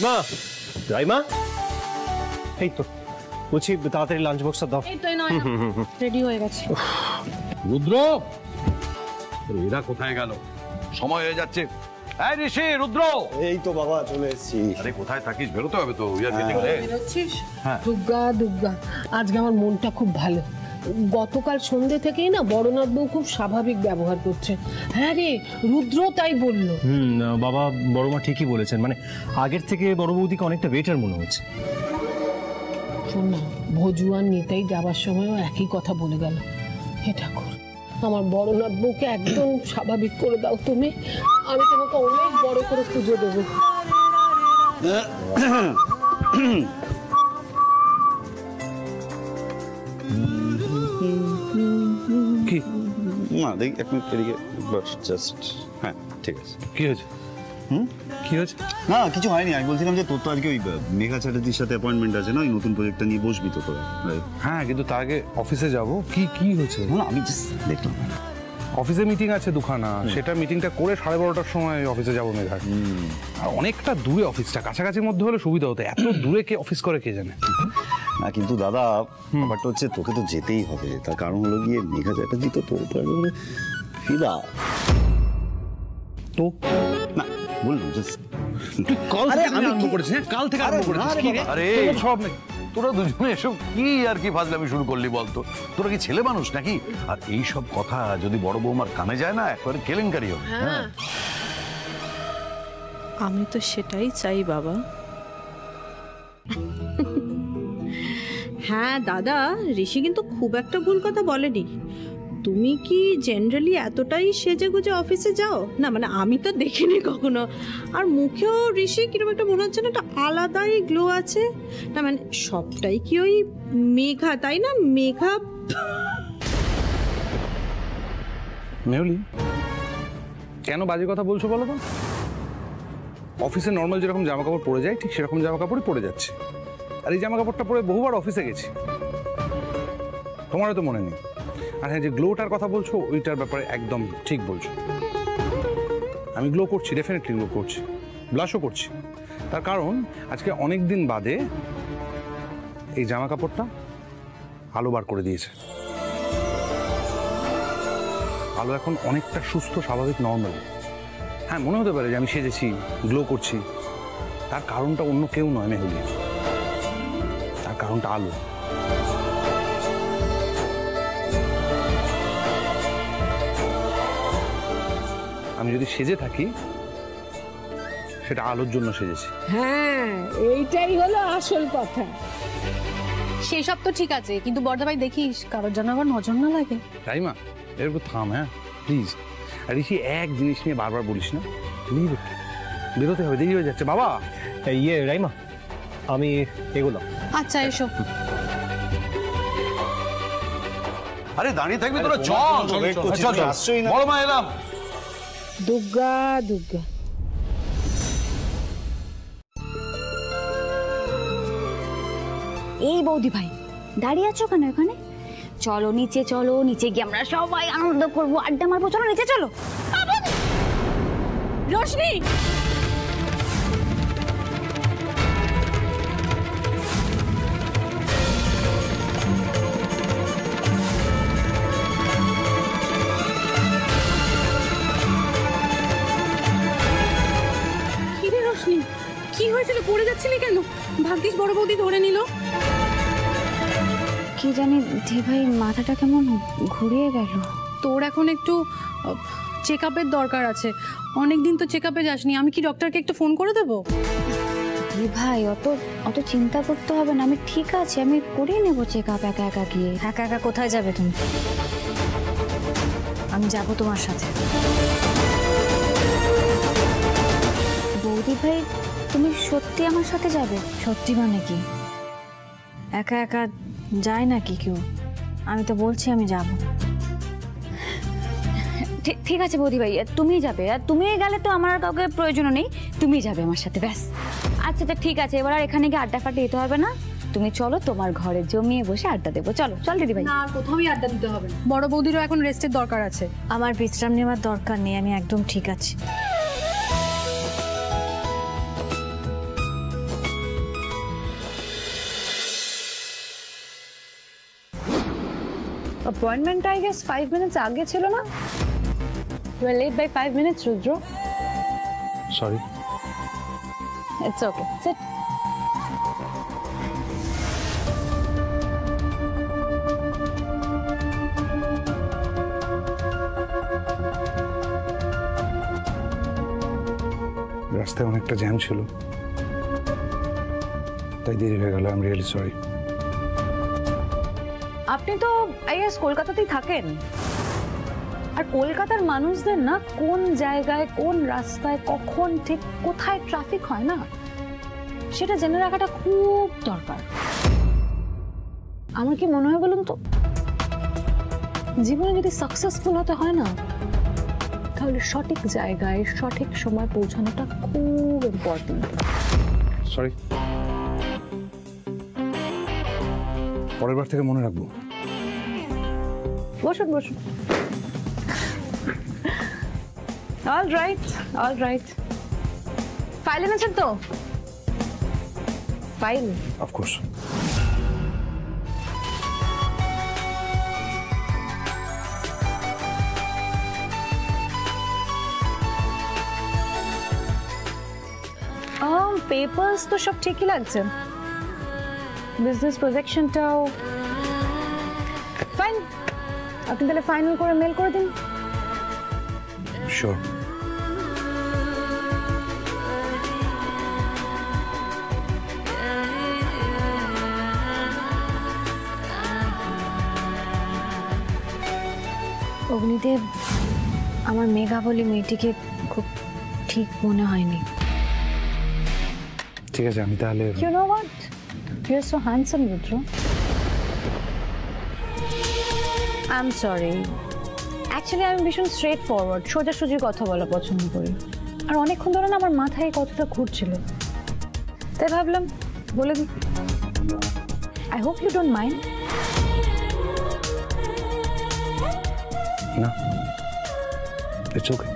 মা, রাইমা, এই তো বলছি তাড়াতাড়ি লাঞ্চ বক্সটা দাও। এই তো নয় রেডি হয়ে গেছে। রুদ্র, এরা কোথায় গেল? সময় হয়ে যাচ্ছে। এই ঋষি, রুদ্র, এই তো বাবা চলে এসেছি। আরে কোথায় থাকিস? বেরোতে হবে তো। বেরোচ্ছিস? দুর্গা দুর্গা, আজকে আমার মনটা খুব ভালো। গতকাল সন্ধ্যে থেকেই না বড়নাথ বউ খুব স্বাভাবিক ব্যবহার করছে। হ্যাঁ রে, রুদ্র তাই বললো। বাবা বড়মা ঠিকই বলেছেন, মানে আগের থেকে বড় বৌদিকে অনেকটা বেটার মনে হচ্ছে। শোন না, ভোজু আর নিতাই যাবার সময়ও একই কথা বলে গেল। হে ঠাকুর, আমার বড়নাথ বউকে একদম স্বাভাবিক করে দাও তুমি। আমি তোমাকে অনেক বড় করে পুজো দেবো। কি না দেখ এক মিনিট এদিকে জাস্ট। হ্যাঁ ঠিক আছে। কি হয়েছে? কি হয়েছে? না কিছু হয়নি, আমি বলছিলাম যে তোর তো আজকে ওই মেঘা চ্যাটার্জির সাথে অ্যাপয়েন্টমেন্ট আছে না, ওই নতুন প্রজেক্টটা নিয়ে বসবি তো তোরা। হ্যাঁ, কিন্তু তার আগে অফিসে যাব। কি হয়েছে? না আমি জাস্ট দেখলাম অফিসে মিটিং আছে দুখানা, সেটা মিটিংটা করে 12:30টার সময় অফিসে যাবো মেঘার। আর অনেকটা দূরে অফিসটা, কাছাকাছির মধ্যে হলে সুবিধা হতো। এত দূরে কে অফিস করে কে জানে। না কিন্তু দাদা ব্যাপারটা হচ্ছে তোকে তো যেতেই হবে, তার কারণ হলো গিয়ে মেঘা চ্যাটার্জি তো তোর তো একেবারে ফিদা। তো না বললাম জাস্ট কাল থেকে আরম্ভ করেছিস। হ্যাঁ, কাল থেকে আরম্ভ করেছিস। আরে সব তোরা দুজনে এসব কি আর কি ফাজলামি শুরু করলি বলতো? তোরা কি ছেলে মানুষ নাকি? আর এই সব কথা যদি বড় বৌমার কানে যায় না, একবারে কেলেঙ্কারি হবে। হ্যাঁ, আমি তো সেটাই চাই বাবা। হ্যাঁ দাদা, ঋষি কিন্তু খুব একটা ভুল কথা বলেনি। তুমি কি জেনারেলি এতটাই সেজে গুজে অফিসে যাও? না মানে আমি তো দেখিনি কখনো। আর মুখেও ঋষি কিরকম একটা মনে হচ্ছে না, একটা আলাদাই গ্লো আছে। না মানে সবটাই কি ওই মেঘা, তাই না? মেঘা মেহুলি, কেন বাজে কথা বলছো বলো তো? অফিসে নর্মাল যেরকম জামা কাপড় পরে যায়, ঠিক সেরকম জামা কাপড়ই পরে যাচ্ছে। আর এই জামা কাপড়টা পরে বহুবার অফিসে গেছি, তোমারও তো মনে নেই। আর হ্যাঁ, যে গ্লোটার কথা বলছো ওইটার ব্যাপারে একদম ঠিক বলছো। আমি গ্লো করছি, ডেফিনেটলি গ্লো করছি, ব্লাশও করছি। তার কারণ আজকে অনেক দিন বাদে এই জামা কাপড়টা আলো বার করে দিয়েছে। আলো এখন অনেকটা সুস্থ, স্বাভাবিক, নর্মাল। হ্যাঁ, মনে হতে পারে যে আমি সেজেছি, গ্লো করছি। তার কারণটা অন্য কেউ নয় মেহুলি, তার কারণটা আলো। আমি যদি সেজে থাকি সেটা আলোর জন্য সেজেছি। হ্যাঁ, এইটাই হলো আসল কথা। সেই সব তো ঠিক আছে, কিন্তু বড়দা ভাই দেখিস কারোর জন্য আবার নজর না লাগে। তাই মা, এরপর থাম। হ্যাঁ প্লিজ। আর ঋষি, এক জিনিস নিয়ে বারবার বলিস না। বেরোতে হবে, দেরি হয়ে যাচ্ছে বাবা। ইয়ে রাইমা, আমি এগোলাম। আচ্ছা এসো। আরে দাঁড়িয়ে থাকবি তোরা? চল আসছই না। বড় মা এলাম। দুর্গা দুর্গা। এই বৌদি ভাই, দাঁড়িয়ে আছো কেন এখানে? চলো নিচে, চলো নিচে গিয়ে আমরা সবাই আনন্দ করবো, আড্ডা মারবো। চলো নিচে চলো। রোশনি, কি হয়েছিল? পড়ে যাচ্ছিলি কেন? ভাগ্যিস বড় বৌদি ধরে নিল। কি জানি দি ভাই, মাথাটা কেমন ঘুরিয়ে গেল। তোর এখন একটু চেক আপের দরকার আছে। অনেকদিন তো চেক আপে যাসনি। আমি কি ডক্টরকে একটু ফোন করে দেবো? দি ভাই অত চিন্তা করতে হবে না, আমি ঠিক আছে, আমি করিয়ে নেবো চেক আপ একা একা গিয়ে। একা একা কোথায় যাবে তুমি? আমি যাবো তোমার সাথে। বৌদি ভাই, তুমি সত্যি আমার সাথে যাবে? সত্যি মানে কি? একা একা যায় নাকি কেউ? আমি তো বলছি আমি যাব। ঠিক আছে বৌদি ভাই, তুমি যাবে। আর তুমি গেলে তো আমার আর কাউকে প্রয়োজন নেই, তুমি যাবে আমার সাথে, ব্যাস। আচ্ছা ঠিক আছে, এবার আর এখানে গিয়ে আড্ডা ফাড্ডা দিতে হবে না। তুমি চলো, তোমার ঘরে জমিয়ে বসে আড্ডা দেবো। চল দিদি ভাই। না, আর কোথাও আড্ডা দিতে হবে না। বড় বৌদিরও এখন রেস্টের দরকার আছে। আমার বিশ্রাম নেওয়ার দরকার নেই, আমি একদম ঠিক আছি। अपॉइंटमेंट आई गेस 5 मिनट्स आगे ছিল না? You are late by 5 minutes, Rudra. Sorry. It's okay. Sit. রাস্তায় অনেকটা জ্যাম ছিল, তাই দেরি হয়ে গেল। I am really sorry. আপনি তো আই গেস কলকাতাতেই থাকেন, আর কলকাতার মানুষদের না কোন জায়গায় কোন রাস্তায় কখন ঠিক কোথায় ট্রাফিক হয় না সেটা জেনে রাখাটা খুব দরকার। আমার কি মনে হয় বলুন তো, জীবনে যদি সাকসেসফুল হতে হয় না, তাহলে সঠিক জায়গায় সঠিক সময় পৌঁছানোটা খুব ইম্পর্টেন্ট। সরি, পরের বার থেকে মনে রাখবো। বসুন বসুন। All right, all right. File এনেছেন তো? ফাইল? অফকোর্স। পেপারস তো সব ঠিকই লাগছে, বিজনেস প্রজেকশনটাও ফাইন। আপনি তাহলে ফাইনাল করে মেল করে দিন। শিওর। অগ্নিদেব, আমার মেঘা বলে মেয়েটিকে খুব ঠিক মনে হয়নি। ঠিক আছে, আমি তাহলে You know what? You're so handsome, Rudra. I'm sorry. Actually, আমি ভীষণ স্ট্রেট ফরওয়ার্ড, সোজাসুজি কথা বলা পছন্দ করি। আর অনেকক্ষণ ধরে না আমার মাথায় এই কথাটা ঘুরছিল, তাই ভাবলাম বলে দিই। I hope you don't mind. না, ইটস ওকে।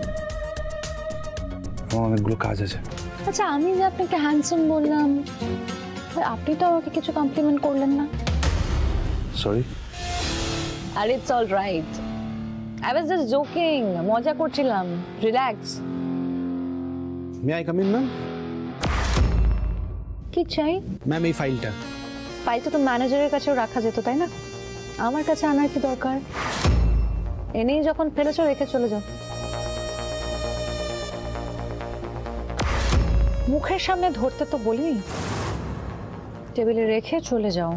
আমার অনেকগুলো কাজ আছে। আচ্ছা, আমি যে আপনাকে হ্যান্ডসাম বললাম, আপনি তো আমাকে কিছু কমপ্লিমেন্ট করলেন না। সরি। আর it's all right, I was just joking, মজা করছিলাম, relax. May I come in ma'am? কি চাই? ম্যাম এই ফাইলটা। ফাইলটা তো ম্যানেজারের কাছেও রাখা যেত, তাই না? আমার কাছে আনার কি দরকার? এনেই যখন ফেলেছো রেখে চলে যাও। মুখের সামনে ধরতে তো বলি, টেবিলে রেখে চলে যাও।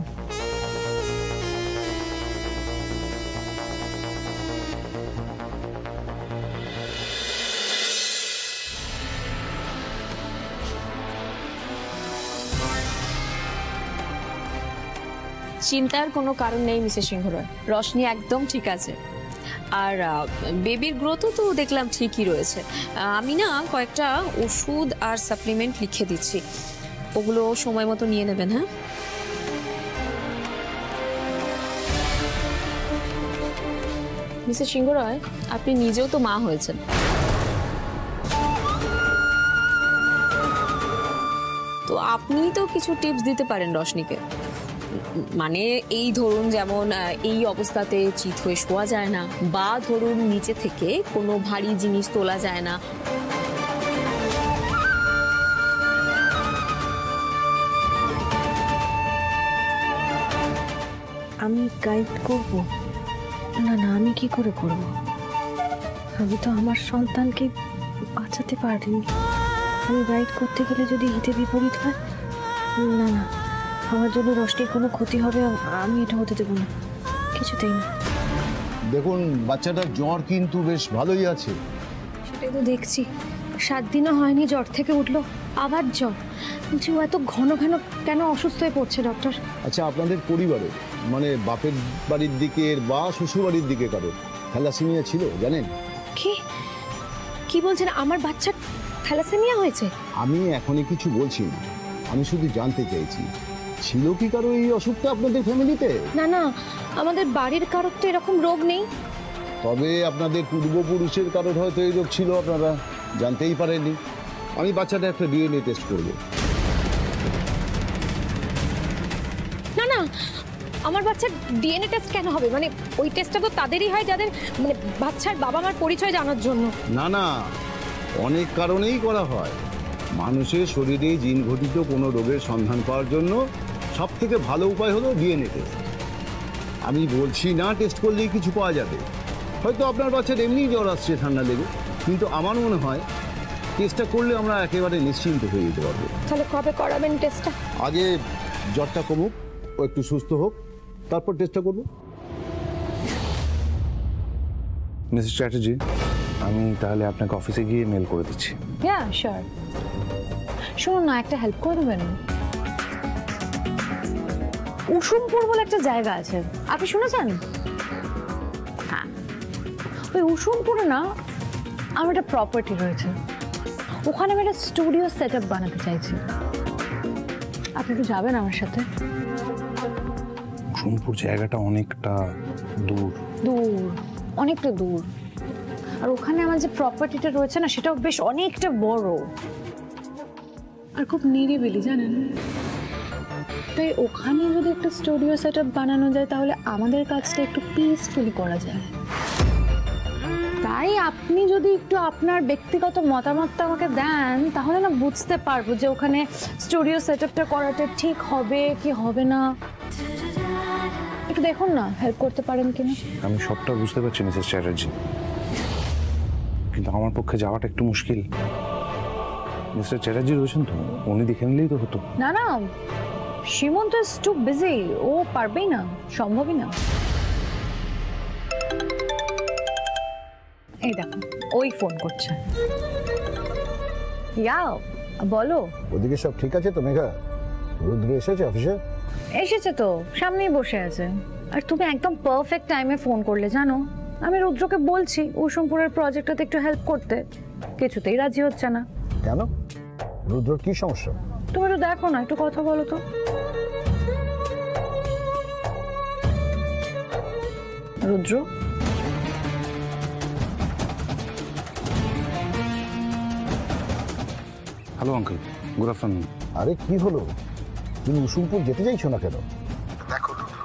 চিন্তার কোনো কারণ নেই মিসেস সিংহ রায়, রশনি একদম ঠিক আছে। আর বেবির গ্রোথও তো দেখলাম ঠিকই রয়েছে। আমি না কয়েকটা ওষুধ আর সাপ্লিমেন্ট লিখে দিচ্ছি, ওগুলো সময় মতো নিয়ে নেবেন। হ্যাঁ, মিসেস সিংহ রায়, আপনি নিজেও তো মা হয়েছেন, তো আপনি তো কিছু টিপস দিতে পারেন রশনিকে। মানে এই ধরুন, যেমন এই অবস্থাতে চিত হয়ে শোয়া যায় না, বা ধরুন নিচে থেকে কোনো ভারী জিনিস তোলা যায় না। আমি গাইড করব? না না, আমি কি করে করব? আমি তো আমার সন্তানকে বাঁচাতে পারিনি। আমি গাইড করতে গেলে যদি হিতে বিপরীত হয়, না না, আমার জন্য রশনির কোনো ক্ষতি হবে, আমি এটা হতে দেবো না, কিছুতেই না। দেখুন, বাচ্চাটার জ্বর কিন্তু বেশ ভালোই আছে। সেটাই তো দেখছি, 7 দিনও হয়নি জ্বর থেকে উঠলো, আবার জ্বর। বলছি, ও এত ঘন ঘন কেন অসুস্থ হয়ে পড়ছে ডক্টর? আচ্ছা, আপনাদের পরিবারে মানে বাপের বাড়ির দিকের বা শ্বশুর বাড়ির দিকে কারো থ্যালাসেমিয়া ছিল জানেন? কি কি বলছেন? আমার বাচ্চার থ্যালাসেমিয়া হয়েছে? আমি এখনই কিছু বলছি না, আমি শুধু জানতে চাইছি ছিল কি কারো এই অসুখটা আপনাদের ফ্যামিলিতে? না না, আমাদের বাড়ির কারোর তো এরকম রোগ নেই। তবে আপনাদের পূর্বপুরুষের কারোর হয়তো এই রোগ ছিল, আপনারা জানতেই পারেননি। আমি বাচ্চাটা একটা ডিএনএ টেস্ট করব। না না, আমার বাচ্চার ডিএনএ টেস্ট কেন হবে? মানে ওই টেস্টটা তো তাদেরই হয় যাদের মানে বাচ্চার বাবা মার পরিচয় জানার জন্য। না না, অনেক কারণেই করা হয়। মানুষের শরীরে জিন ঘটিত কোনো রোগের সন্ধান পাওয়ার জন্য সব থেকে ভালো উপায় হলো ডিএনএ টেস্ট। আমি বলছি না টেস্ট করলেই কিছু পাওয়া যাবে, হয়তো আপনার বাচ্চার এমনি জ্বর আসছে ঠান্ডা লেগে, কিন্তু আমার মনে হয় টেস্টটা করলে আমরা একেবারে নিশ্চিন্ত হয়ে যেতে পারবো। তাহলে কবে করাবেন টেস্টটা? আগে জ্বরটা কমুক, ও একটু সুস্থ হোক, তারপর টেস্টটা করবো। মিসেস চ্যাটার্জি, আমি তাহলে আপনাকে অফিসে গিয়ে মেল করে দিচ্ছি। হ্যাঁ শিওর। শুনুন না, একটা হেল্প করে দেবেন? উষুমপুর বলে একটা জায়গা আছে, আপনি শুনেছেন? হ্যাঁ, ওই উষুমপুরে না আমার একটা প্রপার্টি রয়েছে, ওখানে আমি একটা স্টুডিও সেট আপ বানাতে চাইছি। আপনি একটু যাবেন আমার সাথে? সোমপুর জায়গাটা অনেকটা দূর দূর, অনেকটা দূর। আর ওখানে আমার যে প্রপার্টিটা রয়েছে না, সেটাও বেশ অনেকটা বড় আর খুব নিরিবিলি, জানেন? তাই ওখানে যদি একটা স্টুডিও সেট আপ বানানো যায় তাহলে আমাদের কাজটা একটু পিসফুলি করা যায়। তাই আপনি যদি একটু আপনার ব্যক্তিগত মতামতটা আমাকে দেন তাহলে না বুঝতে পারবো যে ওখানে স্টুডিও সেট আপটা করাটা ঠিক হবে কি হবে না। একটু দেখুন না, হেল্প করতে পারেন কিনা। আমি সবটা বুঝতে পারছি মিসেস চ্যাটার্জি, কিন্তু আমার পক্ষে যাওয়াটা একটু মুশকিল। মিস্টার চ্যাটার্জি রয়েছেন তো, উনি দেখে নিলেই তো হতো। না না, সীমন্ত ইজ টু বিজি, ও পারবেই না, সম্ভবই না। এই দেখো, ওই ফোন করছে। ইয়াও, বলো। ওদিকে সব ঠিক আছে তো মেঘা? রুদ্র এসেছে অফিসে? এসেছে তো, সামনেই বসে আছে। আর তুমি একদম পারফেক্ট টাইমে ফোন করলে, জানো আমি রুদ্রকে বলছি উষুমপুরের প্রজেক্টটাতে একটু হেল্প করতে, কিছুতেই রাজি হচ্ছে না। কেন? রুদ্রর কি সমস্যা? তুমি একটু দেখো না, একটু কথা বলো তো। রুদ্র, হ্যালো আঙ্কেল, গুড আফটারনুন। আরে কি হলো, তুমি উষুমপুর যেতে চাইছো না কেন? দেখো রুদ্র,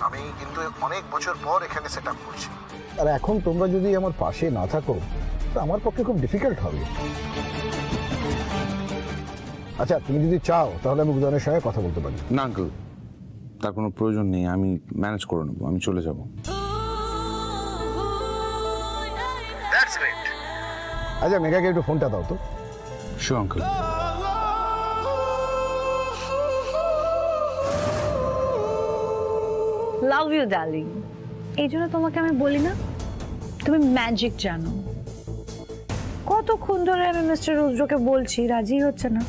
আমি কিন্তু অনেক বছর পর এখানে সেট আপ করছি, আর এখন তোমরা যদি আমার পাশে না থাকো তা আমার পক্ষে খুব ডিফিকাল্ট হবে। আচ্ছা, তুমি যদি চাও তাহলে আমি উদয়নের সঙ্গে কথা বলতে পারি। না আঙ্কেল, তার কোনো প্রয়োজন নেই, আমি ম্যানেজ করে নেবো, আমি চলে যাব। আচ্ছা, মেঘাকে একটু ফোনটা দাও তো। Sure uncle. Love you darling. এই জন্য তোমাকে আমি বলি না, তুমি ম্যাজিক জানো। কতক্ষণ ধরে আমি মিস্টার রুদ্রকে বলছি, রাজি হচ্ছে না,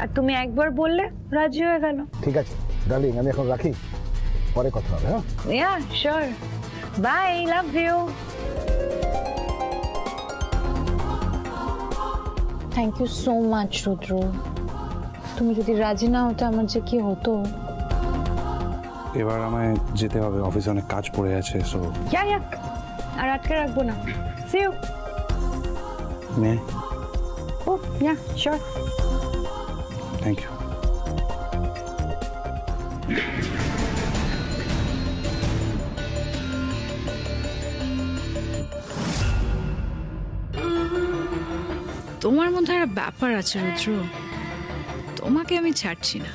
আর তুমি একবার বললে রাজি হয়ে গেল। ঠিক আছে ডার্লিং, আমি এখন রাখি, পরে কথা হবে। হ্যাঁ, yeah sure, bye, love you. Thank you so much Rudra. তুমি যদি রাজি না হতো আমার যে কি হতো। এবার আমায় যেতে হবে, অফিসে অনেক কাজ পড়ে আছে। সো ইয়া, আর আটকে রাখবো না। See you. মে oh yeah sure. Thank you. তোমার মধ্যে একটা ব্যাপার আছে রুদ্র, তোমাকে আমি ছাড়ছি না।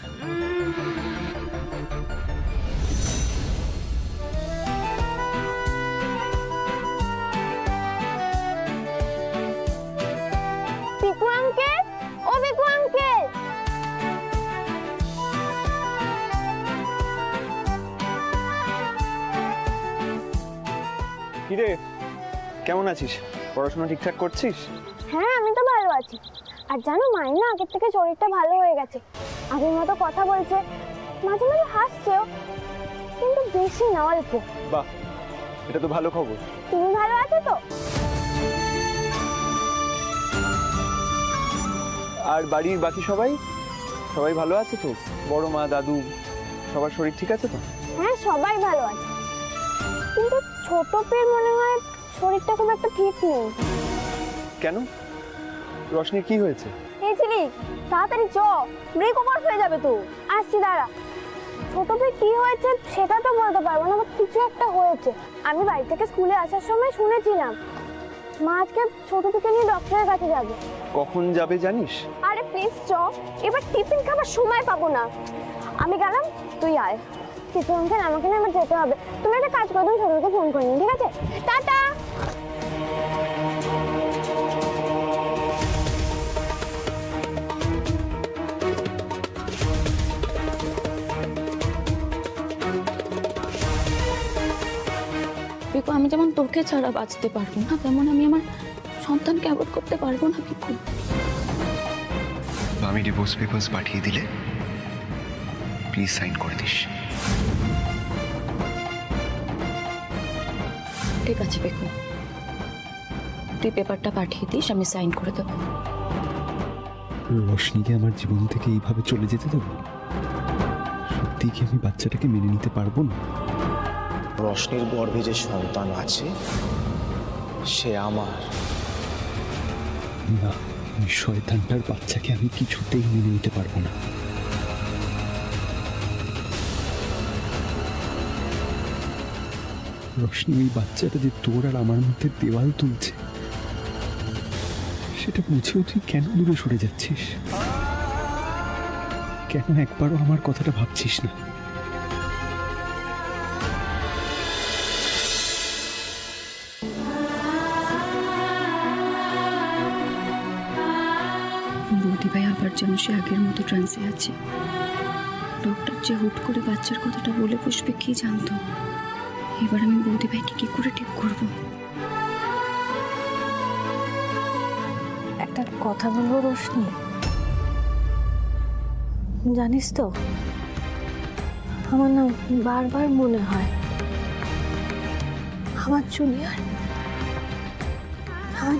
পিকু আঙ্কেল, ও পিকু আঙ্কেল। কিরে, কেমন আছিস? পড়াশোনা ঠিকঠাক করছিস? হ্যাঁ, আমি তো ভালো আছি। আর জানো, মায়ের না আগের থেকে শরীরটা ভালো হয়ে গেছে, আগের মতো কথা বলছে, মাঝে মাঝে হাসছেও, কিন্তু বেশি না, অল্প। বাহ, এটা তো ভালো খবর। তুমি ভালো আছো তো? আর বাড়ির বাকি সবাই সবাই ভালো আছে তো? বড় মা, দাদু, সবার শরীর ঠিক আছে তো? হ্যাঁ, সবাই ভালো আছে, কিন্তু ছোট পের মনে হয় শরীরটা খুব একটা ঠিক নেই। কেন? রশনির কি হয়েছে? এই ছিলি, তাড়াতাড়ি চ, ব্রেক ওভার হয়ে যাবে তো। আসছি, দাঁড়া। ছোট ভাই কি হয়েছে সেটা তো বলতে পারবো না, কিছু একটা হয়েছে। আমি বাড়ি থেকে স্কুলে আসার সময় শুনেছিলাম মা আজকে ছোট থেকে নিয়ে ডক্টরের কাছে যাবে। কখন যাবে জানিস? আরে প্লিজ চ, এবার টিফিন খাবার সময় পাবো না। আমি গেলাম, তুই আয়। কিছু অংশের আমাকে না আমার যেতে হবে। তুমি একটা কাজ করো, তুমি ছোটকে ফোন করে নিন, ঠিক আছে? টাটা। পিকু, আমি যেমন তোকে ছাড়া বাঁচতে পারবো না, তেমন আমি আমার সন্তানকে অ্যাভয়েড করতে পারবো না পিকু। আমি ডিভোর্স পেপারস পাঠিয়ে দিলে প্লিজ সাইন করে দিস। ঠিক আছে পিকু, তুই পেপারটা পাঠিয়ে দিস, আমি সাইন করে দেবো। রোশনিকে আমার জীবন থেকে এইভাবে চলে যেতে দেবো? সত্যি কি আমি বাচ্চাটাকে মেনে নিতে পারবো না? রোশনির গর্ভে যে সন্তান আছে সে আমার না। ওই শয়তানটার বাচ্চাকে আমি কিছুতেই মেনে নিতে পারবো না। রোশনি, ওই বাচ্চাটা যে তোর আর আমার মধ্যে দেওয়াল তুলছে, সেটা বুঝেও তুই কেন দূরে সরে যাচ্ছিস? কেন একবারও আমার কথাটা ভাবছিস না? বৌদি ভাই আবার যেন সে আগের মতো ট্রান্সে আছে। ডক্টর যে হুট করে বাচ্চার কথাটা বলে বসবে কি জানতো। এবার আমি বৌদি ভাইকে কি করে ঠিক করবো? একটা কথা বলবো রোশনি, জানিস তো আমার না বারবার মনে হয় আমার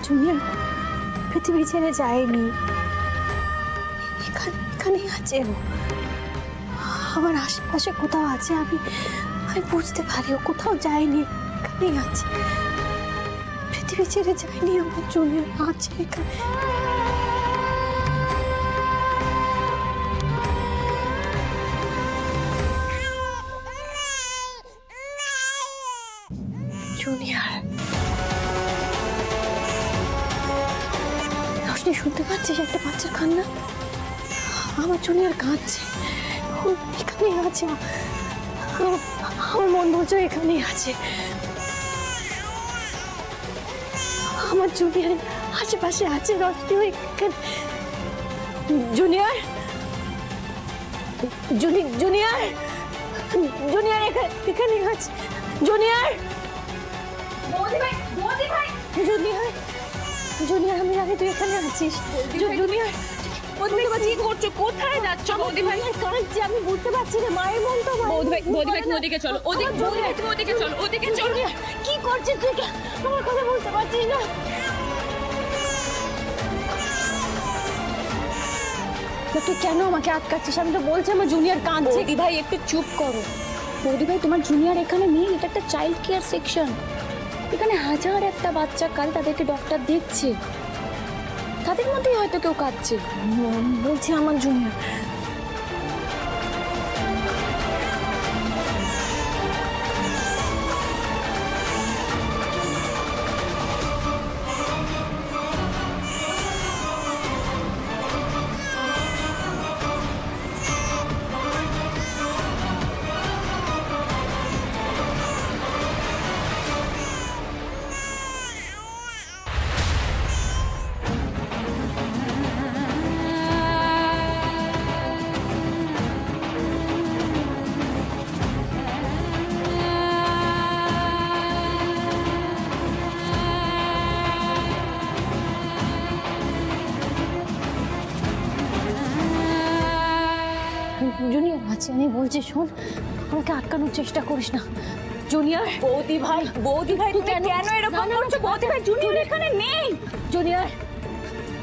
জুনিয়র পৃথিবী ছেড়ে যায়নি, এখানেই আছে ও, আমার আশেপাশে কোথাও আছে। আমি বুঝতে পারি ও কোথাও যায়নি, এখানেই আছে, পৃথিবী ছেড়ে যায়নি, আমার জুনিয়র আছে এখানে। জুনিয়র, রোশনি শুনতে পাচ্ছিস একটা বাচ্চার কান্না? আমার জুনিয়র কাঁদছে, এখানেই আছে, আমার মন বলছে এখানেই আছে। আমার জুনিয়র আশেপাশে আছে, রোশনি এখানে। জুনিয়র, জুনিয়র, জুনিয়র এখানেই আছে। জুনিয়র, জুনিয়র, জুনিয়র, আমি জানি তুই এখানে আছিস। জুনিয়র, কি করছো? কোথায় যাচ্ছ? বৌদি ভাই কাঁদছে, আমি বুঝতে পারছি না, মায়ের মন তো। বৌদি ভাই তুমি ওদিকে চলো, ওদিকে চলো। কি করছিস তুই? আমার কথা বুঝতে পারছিস না? তুই কেন আমাকে আটকাচ্ছিস? আমি তো বলছি আমার জুনিয়র কাঁদছে। বৌদি ভাই একটু চুপ করো। বৌদি ভাই, তোমার জুনিয়র এখানে নেই, এটা একটা চাইল্ড কেয়ার সেকশন। এখানে হাজার একটা বাচ্চা কাল তাদেরকে ডক্টর দেখছে, তাদের মধ্যেই হয়তো কেউ কাঁদছে। বলছি আমার জুনিয়র। জুনিয়র আছে, আমি বলছি শোন, আমাকে আটকানোর চেষ্টা করিস না। জুনিয়র, বৌদি ভাই তুমি কেন এরকম করছো? বৌদি ভাই, জুনিয়র এখানে নেই। জুনিয়র,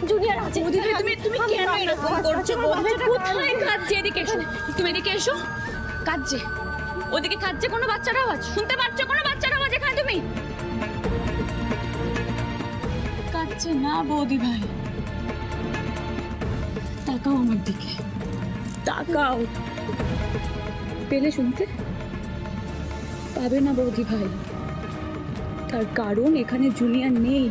জুনিয়র আছে। বৌদি ভাই তুমি কেন এরকম করছো? বৌদি ভাই কোথায় কাঁদছে? এদিকে এসো, তুমি এদিকে এসো। কাঁদছে, ওদিকে কাঁদছে, কোনো বাচ্চার আওয়াজ শুনতে পাচ্ছ? কোনো বাচ্চার আওয়াজ এখানে তুমি? কাঁদছে না বৌদি ভাই, তাকাও আমার দিকে, তাকাও। পেলে শুনতে? পাবে না বৌদি ভাই, তার কারণ এখানে জুনিয়র নেই।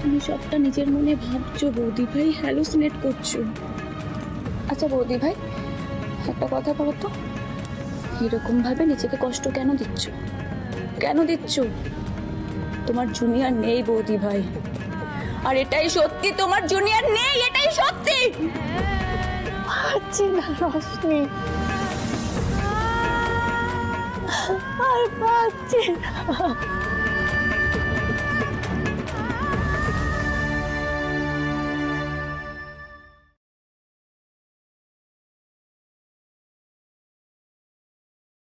তুমি সবটা নিজের মনে ভাবছো বৌদি ভাই, হ্যালুসিনেট করছো। আচ্ছা বৌদি ভাই, একটা কথা বলো তো, এরকম ভাবে নিজেকে কষ্ট কেন দিচ্ছ? কেন দিচ্ছ? তোমার জুনিয়র নেই বৌদি ভাই, আর এটাই সত্যি, তোমার জুনিয়র নেই, এটাই সত্যি। পারছি না রশনি, আর পারছি না।